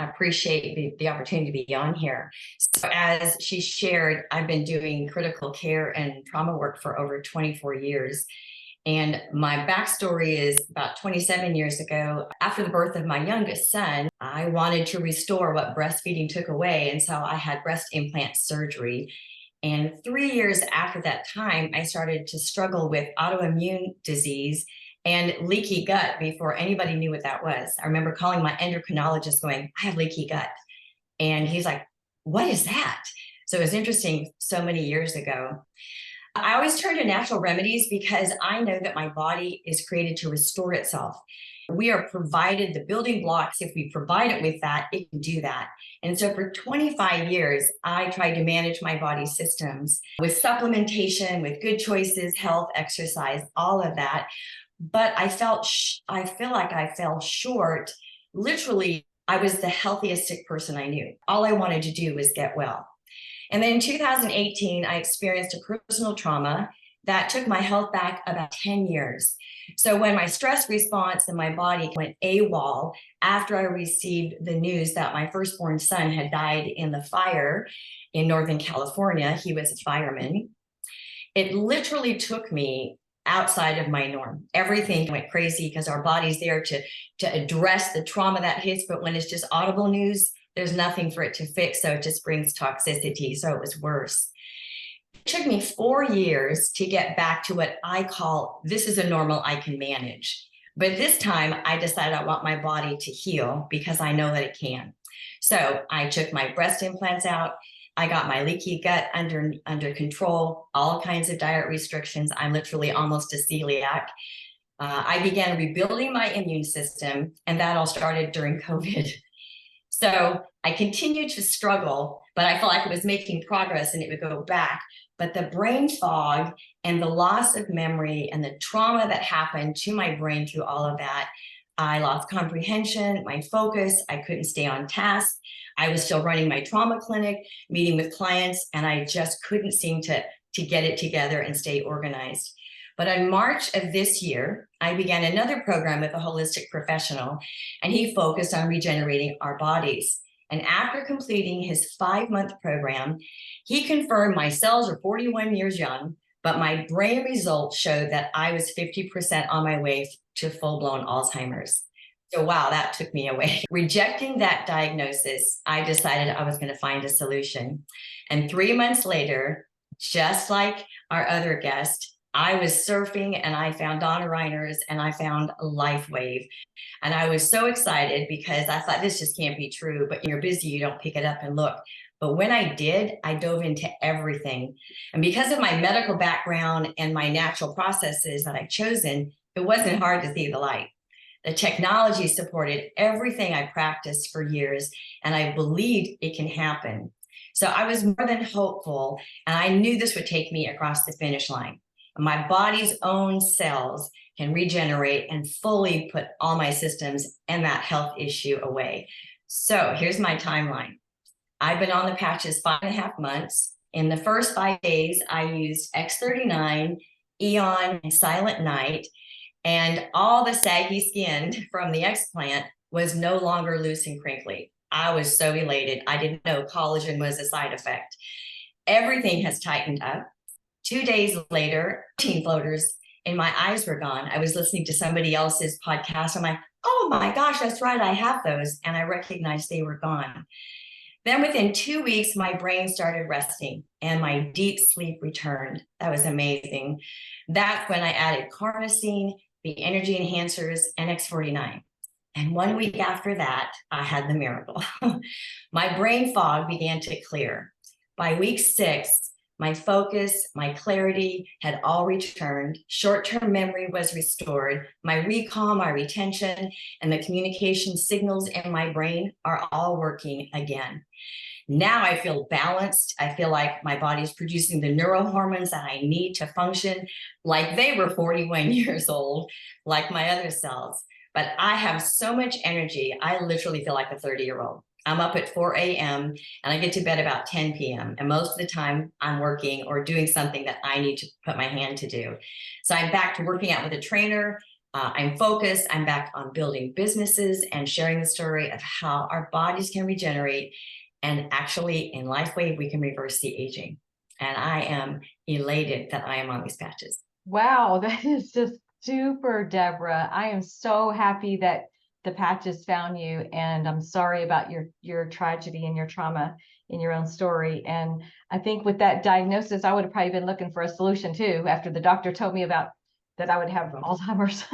I appreciate the opportunity to be on here. So as she shared, I've been doing critical care and trauma work for over 24 years. And my backstory is about 27 years ago, after the birth of my youngest son, I wanted to restore what breastfeeding took away. And so I had breast implant surgery. And 3 years after that time, I started to struggle with autoimmune disease and leaky gut before anybody knew what that was. I remember calling my endocrinologist going, I have leaky gut. And he's like, what is that? So it was interesting so many years ago. I always turn to natural remedies because I know that my body is created to restore itself. We are provided the building blocks. If we provide it with that, it can do that. And so for 25 years, I tried to manage my body systems with supplementation, with good choices, health, exercise, all of that. But I feel like I fell short. Literally, I was the healthiest sick person I knew. All I wanted to do was get well. And then in 2018, I experienced a personal trauma that took my health back about 10 years. So when my stress response in my body went AWOL after I received the news that my firstborn son had died in the fire in Northern California, he was a fireman, it literally took me outside of my norm. Everything went crazy because our body's there to address the trauma that hits, but when it's just audible news, there's nothing for it to fix, so it just brings toxicity, so it was worse. It took me 4 years to get back to what I call, this is a normal I can manage. But this time, I decided I want my body to heal because I know that it can. So I took my breast implants out. I got my leaky gut under control, all kinds of diet restrictions. I'm literally almost a celiac. I began rebuilding my immune system, and that all started during COVID. So I continued to struggle, but I felt like it was making progress and it would go back. But the brain fog and the loss of memory and the trauma that happened to my brain through all of that, I lost comprehension, my focus, I couldn't stay on task. I was still running my trauma clinic, meeting with clients, and I just couldn't seem to get it together and stay organized. But in March of this year, I began another program with a holistic professional, and he focused on regenerating our bodies. And after completing his 5-month program, he confirmed my cells are 41 years young, but my brain results showed that I was 50% on my way to full-blown Alzheimer's. So wow, that took me away. Rejecting that diagnosis, I decided I was going to find a solution. And 3 months later, just like our other guest, I was surfing and I found Donna Reiner's and I found LifeWave. And I was so excited because I thought this just can't be true, but you're busy, you don't pick it up and look. But when I did, I dove into everything. And because of my medical background and my natural processes that I've chosen, it wasn't hard to see the light. The technology supported everything I practiced for years, and I believed it can happen. So I was more than hopeful, and I knew this would take me across the finish line. My body's own cells can regenerate and fully put all my systems and that health issue away. So here's my timeline. I've been on the patches 5.5 months. In the first 5 days, I used X39, Eon, and Silent Night, and all the saggy skin from the explant was no longer loose and crinkly. I was so elated. I didn't know collagen was a side effect. Everything has tightened up. 2 days later, protein floaters in my eyes were gone. I was listening to somebody else's podcast. I'm like, oh my gosh, that's right, I have those. And I recognized they were gone. Then within 2 weeks, my brain started resting and my deep sleep returned. That was amazing. That's when I added carnosine, the energy enhancers, and X39. And 1 week after that, I had the miracle. My brain fog began to clear. By week 6, my focus, my clarity had all returned. Short-term memory was restored. My recall, my retention, and the communication signals in my brain are all working again. Now I feel balanced. I feel like my body's producing the neurohormones that I need to function like they were 41 years old, like my other cells. But I have so much energy, I literally feel like a 30-year-old. I'm up at 4 a.m. and I get to bed about 10 p.m. And most of the time I'm working or doing something that I need to put my hand to do. So I'm back to working out with a trainer, I'm focused. I'm back on building businesses and sharing the story of how our bodies can regenerate. And actually, in LifeWave, we can reverse the aging. And I am elated that I am on these patches. Wow, that is just super, Deborah. I am so happy that the patches found you, and I'm sorry about your tragedy and your trauma in your own story. And I think with that diagnosis, I would have probably been looking for a solution too after the doctor told me about that I would have Alzheimer's.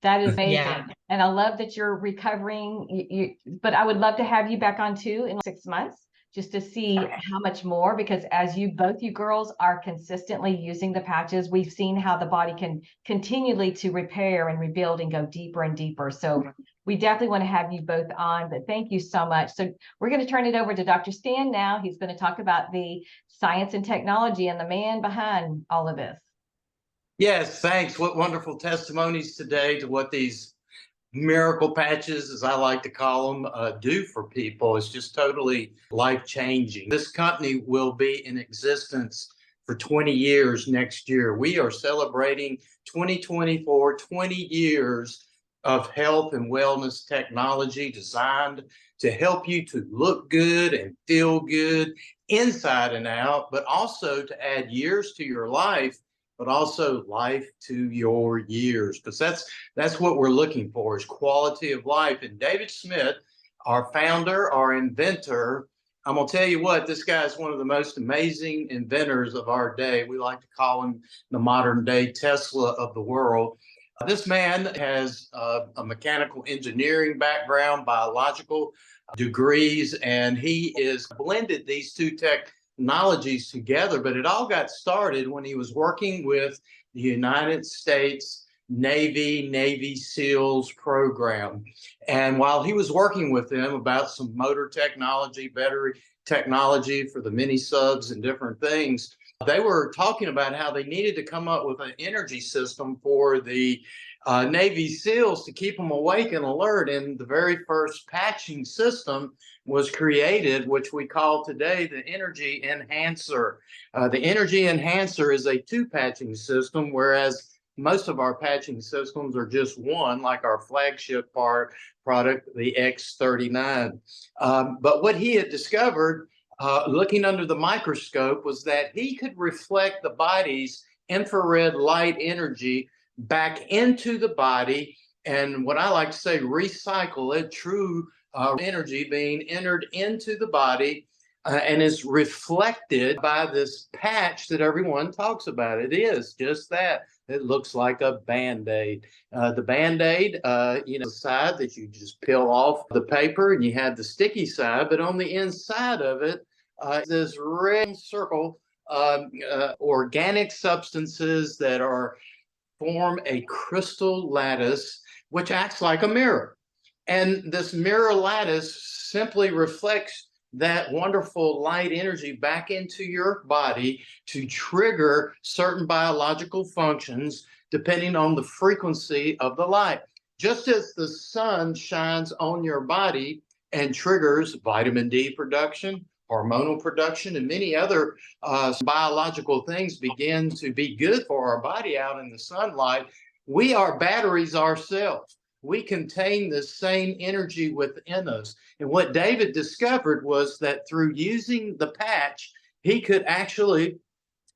That is amazing. Yeah. And I love that you're recovering. But I would love to have you back on too in 6 months just to see how much more, because as both you girls are consistently using the patches, we've seen how the body can continually to repair and rebuild and go deeper and deeper. So we definitely want to have you both on, but thank you so much. So we're going to turn it over to Dr. Stan now. He's going to talk about the science and technology and the man behind all of this. Yes, thanks. What wonderful testimonies today to what these miracle patches, as I like to call them, do for people. It's just totally life-changing. This company will be in existence for 20 years next year. We are celebrating 2024, 20 years of health and wellness technology designed to help you to look good and feel good inside and out, but also to add years to your life, but also life to your years, because that's what we're looking for, is quality of life. And David Smith, our founder, our inventor, I'm gonna tell you what, this guy is one of the most amazing inventors of our day. We like to call him the modern day Tesla of the world. This man has a mechanical engineering background, biological degrees, and he is blended these two technologies together. But it all got started when he was working with the United States Navy SEALs program. And while he was working with them about some motor technology, battery technology for the mini subs and different things, they were talking about how they needed to come up with an energy system for the Navy SEALs to keep them awake and alert. And the very first patching system was created, which we call today the Energy Enhancer. The Energy Enhancer is a two-patching system, whereas most of our patching systems are just one, like our flagship product, the X39. But what he had discovered, looking under the microscope, was that he could reflect the body's infrared light energy back into the body, and what I like to say, recycle it, true energy being entered into the body and is reflected by this patch that everyone talks about. It is just that. It looks like a Band-Aid. The Band-Aid, the side that you just peel off the paper, and you have the sticky side, but on the inside of it, this red circle, organic substances that form a crystal lattice, which acts like a mirror. And this mirror lattice simply reflects that wonderful light energy back into your body to trigger certain biological functions depending on the frequency of the light. Just as the sun shines on your body and triggers vitamin D production, hormonal production, and many other biological things begin to be good for our body out in the sunlight, we are batteries ourselves. We contain the same energy within us. And what David discovered was that through using the patch, he could actually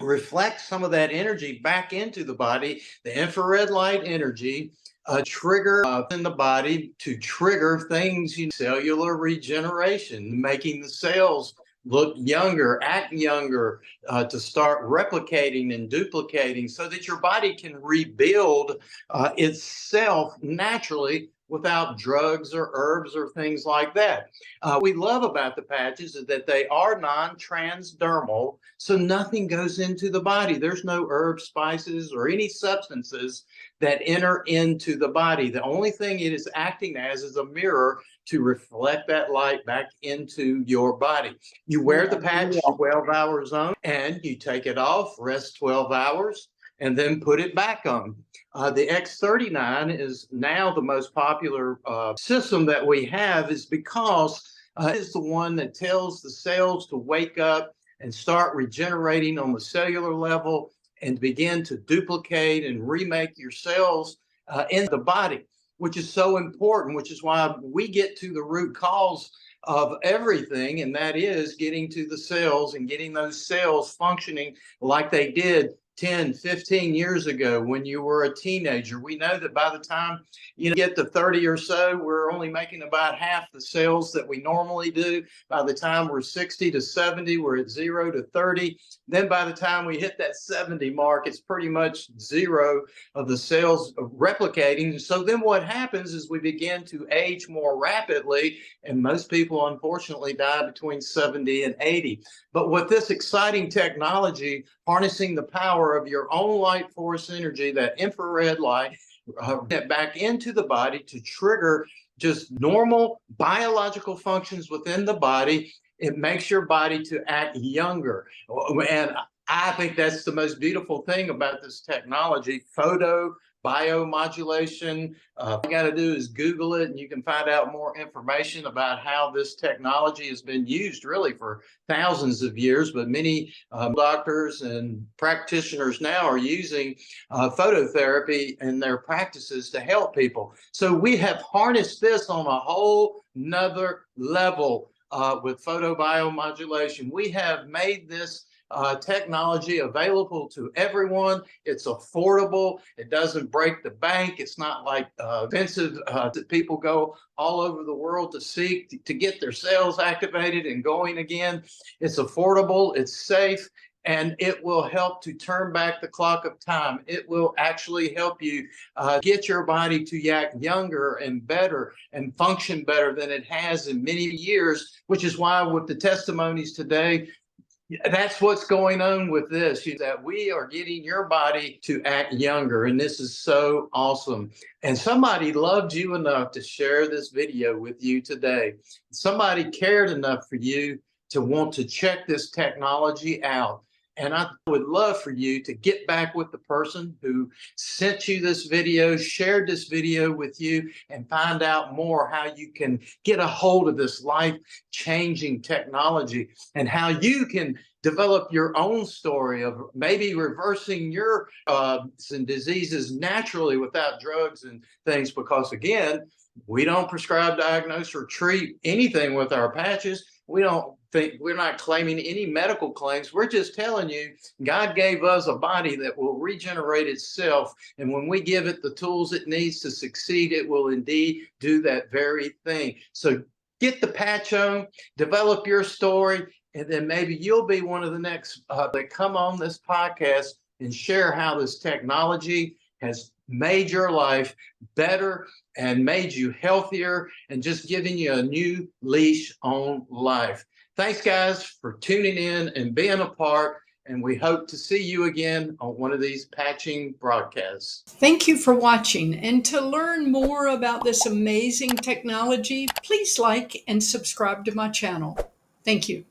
reflect some of that energy back into the body, the infrared light energy, trigger in the body to trigger things, cellular regeneration, making the cells look younger, act younger, to start replicating and duplicating so that your body can rebuild itself naturally without drugs or herbs or things like that. We love about the patches is that they are non-transdermal, so nothing goes into the body. There's no herbs, spices, or any substances that enter into the body. The only thing it is acting as is a mirror to reflect that light back into your body. You wear the patch 12 hours on, and you take it off, rest 12 hours, and then put it back on. The X39 is now the most popular system that we have, is because it is the one that tells the cells to wake up and start regenerating on the cellular level and begin to duplicate and remake your cells in the body, which is so important, which is why we get to the root cause of everything, and that is getting to the cells and getting those cells functioning like they did 10, 15 years ago when you were a teenager. We know that by the time you get to 30 or so, we're only making about half the cells that we normally do. By the time we're 60 to 70, we're at 0 to 30. Then by the time we hit that 70 mark, it's pretty much 0 of the cells replicating. So then what happens is we begin to age more rapidly, and most people unfortunately die between 70 and 80. But with this exciting technology, harnessing the power of your own light force energy, that infrared light, back into the body to trigger just normal biological functions within the body, it makes your body to act younger. And I think that's the most beautiful thing about this technology, photo biomodulation. All you got to do is Google it, and you can find out more information about how this technology has been used really for thousands of years. But many doctors and practitioners now are using phototherapy in their practices to help people. So we have harnessed this on a whole nother level with photobiomodulation. We have made this technology available to everyone. It's affordable. It doesn't break the bank. It's not like expensive that people go all over the world to seek to get their cells activated and going again. It's affordable. It's safe. And it will help to turn back the clock of time. It will actually help you get your body to act younger and better and function better than it has in many years, which is why with the testimonies today, that's what's going on with this, is that we are getting your body to act younger. And this is so awesome. And somebody loved you enough to share this video with you today. Somebody cared enough for you to want to check this technology out. And I would love for you to get back with the person who sent you this video, shared this video with you, and find out more how you can get a hold of this life-changing technology and how you can develop your own story of maybe reversing your diseases naturally without drugs and things. Because again, we don't prescribe, diagnose, or treat anything with our patches. We're not claiming any medical claims. We're just telling you God gave us a body that will regenerate itself. And when we give it the tools it needs to succeed, it will indeed do that very thing. So get the patch on, develop your story, and then maybe you'll be one of the next that come on this podcast and share how this technology has made your life better and made you healthier and just giving you a new leash on life. Thanks, guys, for tuning in and being a part. And we hope to see you again on one of these patching broadcasts. Thank you for watching. And to learn more about this amazing technology, please like and subscribe to my channel. Thank you.